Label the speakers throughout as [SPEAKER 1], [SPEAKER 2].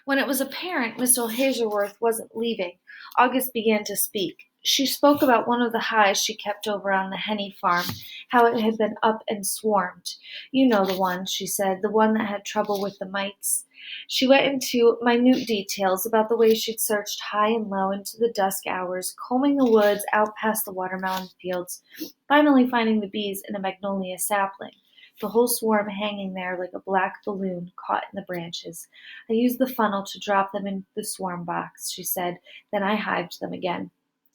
[SPEAKER 1] When it was apparent Mr. Hazelworth wasn't leaving, August began to speak. She spoke about one of the hives she kept over on the Henny farm, how it had been up and swarmed. You know the one, she said, the one that had trouble with the mites. She went into minute details about the way she'd searched high and low into the dusk hours, combing the woods out past the watermelon fields, finally finding the bees in a magnolia sapling, the whole swarm hanging there like a black balloon caught in the branches. I used the funnel to drop them in the swarm box, she said, then I hived them again.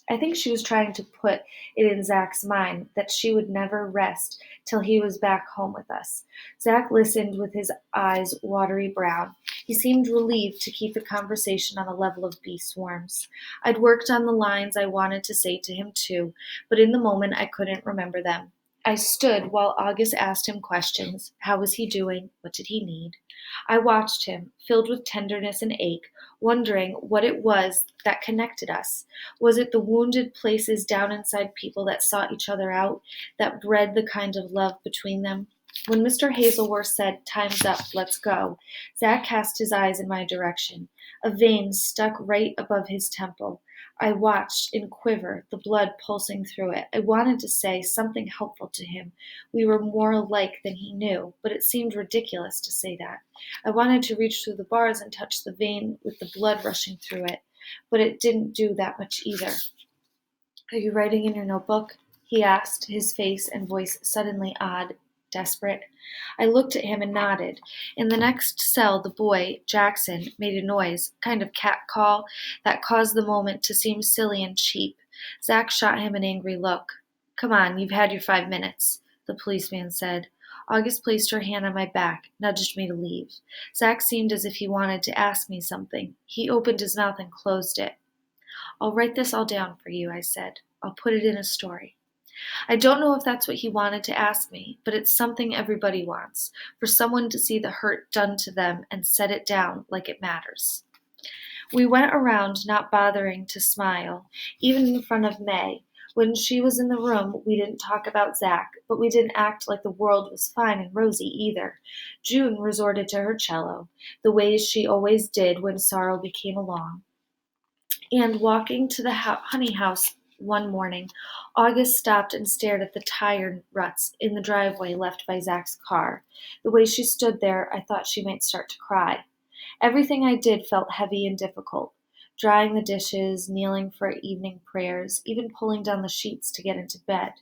[SPEAKER 1] I think she was trying to put it in Zach's mind that she would never rest till he was back home with us. Zach listened with his eyes watery brown. He seemed relieved to keep the conversation on a level of bee swarms. I'd worked on the lines I wanted to say to him too, but in the moment I couldn't remember them. I stood while August asked him questions. How was he doing? What did he need? I watched him, filled with tenderness and ache, wondering what it was that connected us. Was it the wounded places down inside people that sought each other out, that bred the kind of love between them? When Mr. Hazelworth said, "Time's up, let's go," Zach cast his eyes in my direction. A vein stuck right above his temple. I watched in quiver, the blood pulsing through it. I wanted to say something helpful to him. We were more alike than he knew, but it seemed ridiculous to say that. I wanted to reach through the bars and touch the vein with the blood rushing through it, but it didn't do that much either. "Are you writing in your notebook?" he asked, his face and voice suddenly odd, desperate. I looked at him and nodded. In the next cell the boy, Jackson, made a noise, kind of cat call, that caused the moment to seem silly and cheap. Zach shot him an angry look. "Come on, you've had your 5 minutes," the policeman said. August placed her hand on my back, nudged me to leave. Zach seemed as if he wanted to ask me something. He opened his mouth and closed it. "I'll write this all down for you," I said. "I'll put it in a story." I don't know if that's what he wanted to ask me, but it's something everybody wants, for someone to see the hurt done to them and set it down like it matters. We went around not bothering to smile, even in front of May. When she was in the room, we didn't talk about Zach, but we didn't act like the world was fine and rosy either. June resorted to her cello, the ways she always did when sorrow became along. And walking to the honey house one morning, August stopped and stared at the tire ruts in the driveway left by Zach's car. The way she stood there, I thought she might start to cry. Everything I did felt heavy and difficult. Drying the dishes, kneeling for evening prayers, even pulling down the sheets to get into bed.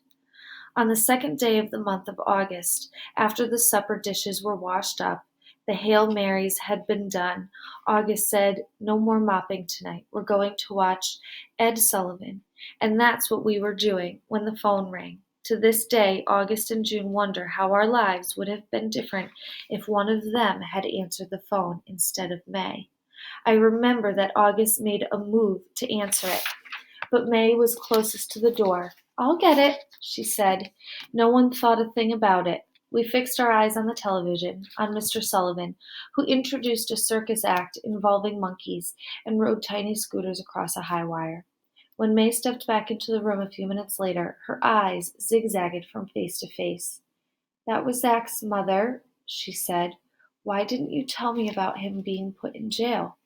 [SPEAKER 1] On the second day of the month of August, after the supper dishes were washed up, the Hail Marys had been done, August said, "No more mopping tonight. We're going to watch Ed Sullivan." And that's what we were doing when the phone rang. To this day, August and June wonder how our lives would have been different if one of them had answered the phone instead of May. I remember that August made a move to answer it, but May was closest to the door. "I'll get it," she said. No one thought a thing about it. We fixed our eyes on the television, on Mr. Sullivan, who introduced a circus act involving monkeys and rode tiny scooters across a high wire. When May stepped back into the room a few minutes later, her eyes zigzagged from face to face. "That was Zach's mother," she said. "Why didn't you tell me about him being put in jail?"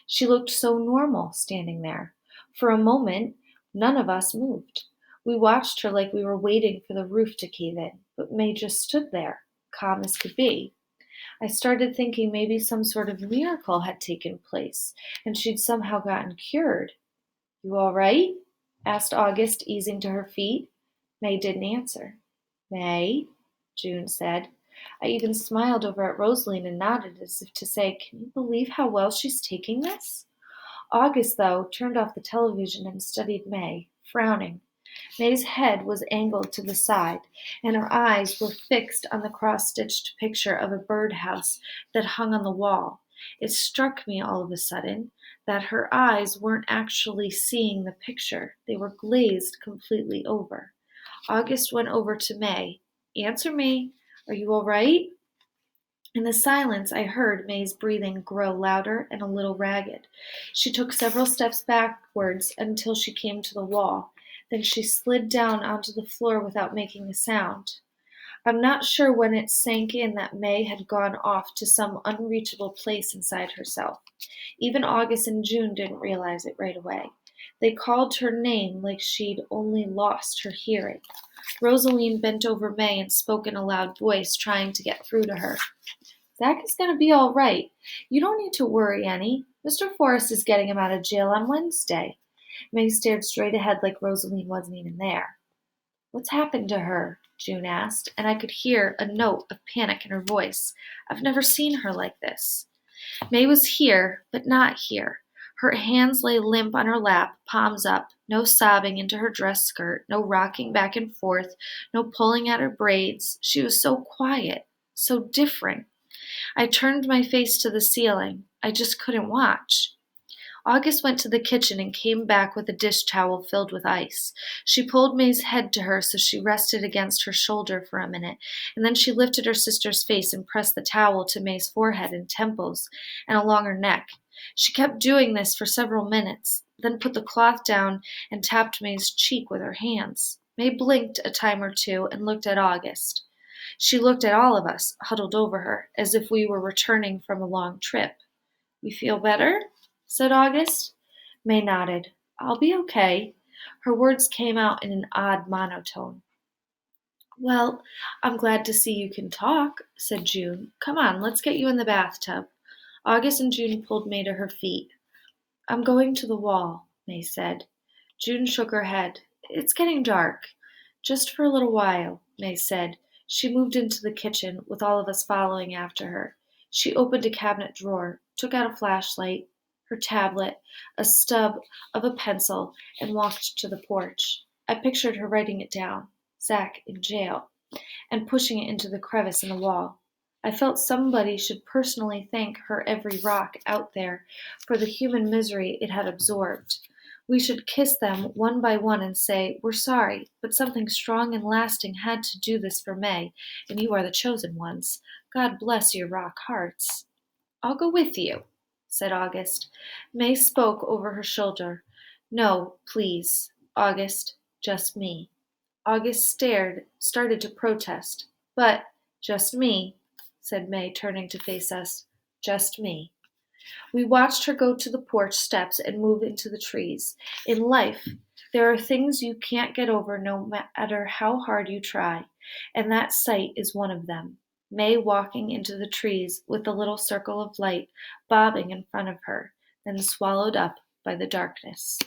[SPEAKER 1] She looked so normal, standing there. For a moment, none of us moved. We watched her like we were waiting for the roof to cave in, but May just stood there, calm as could be. I started thinking maybe some sort of miracle had taken place, and she'd somehow gotten cured. "You all right?" asked August, easing to her feet. May didn't answer. "May," June said. I even smiled over at Rosaline and nodded as if to say, "Can you believe how well she's taking this?" August, though, turned off the television and studied May, frowning. May's head was angled to the side, and her eyes were fixed on the cross-stitched picture of a birdhouse that hung on the wall. It struck me all of a sudden that her eyes weren't actually seeing the picture. They were glazed completely over. August went over to May. "Answer me. Are you all right?" In the silence, I heard May's breathing grow louder and a little ragged. She took several steps backwards until she came to the wall. Then she slid down onto the floor without making a sound. I'm not sure when it sank in that May had gone off to some unreachable place inside herself. Even August and June didn't realize it right away. They called her name like she'd only lost her hearing. Rosaline bent over May and spoke in a loud voice, trying to get through to her. Zach is going to be all right. You don't need to worry any. Mr. Forrest is getting him out of jail on Wednesday. May stared straight ahead like Rosaline wasn't even there. What's happened to her? June asked, and I could hear a note of panic in her voice. I've never seen her like this. May was here, but not here. Her hands lay limp on her lap, palms up, no sobbing into her dress skirt, no rocking back and forth, no pulling at her braids. She was so quiet, so different. I turned my face to the ceiling. I just couldn't watch. August went to the kitchen and came back with a dish towel filled with ice. She pulled May's head to her so she rested against her shoulder for a minute, and then she lifted her sister's face and pressed the towel to May's forehead and temples and along her neck. She kept doing this for several minutes, then put the cloth down and tapped May's cheek with her hands. May blinked a time or two and looked at August. She looked at all of us, huddled over her, as if we were returning from a long trip. You feel better? Said August. May nodded. I'll be okay. Her words came out in an odd monotone. Well, I'm glad to see you can talk, said June. Come on, let's get you in the bathtub. August and June pulled May to her feet. I'm going to the wall, May said. June shook her head. It's getting dark. Just for a little while, May said. She moved into the kitchen, with all of us following after her. She opened a cabinet drawer, took out a flashlight, her tablet, a stub of a pencil, and walked to the porch. I pictured her writing it down, Zach in jail, and pushing it into the crevice in the wall. I felt somebody should personally thank her every rock out there for the human misery it had absorbed. We should kiss them one by one and say, we're sorry, but something strong and lasting had to do this for May, and you are the chosen ones. God bless your rock hearts. I'll go with you, said August. May spoke over her shoulder. No, please, August, just me. August started to protest. But, just me, said May, turning to face us. Just me. We watched her go to the porch steps and move into the trees. In life, there are things you can't get over no matter how hard you try, and that sight is one of them. May walking into the trees with the little circle of light bobbing in front of her, then swallowed up by the darkness.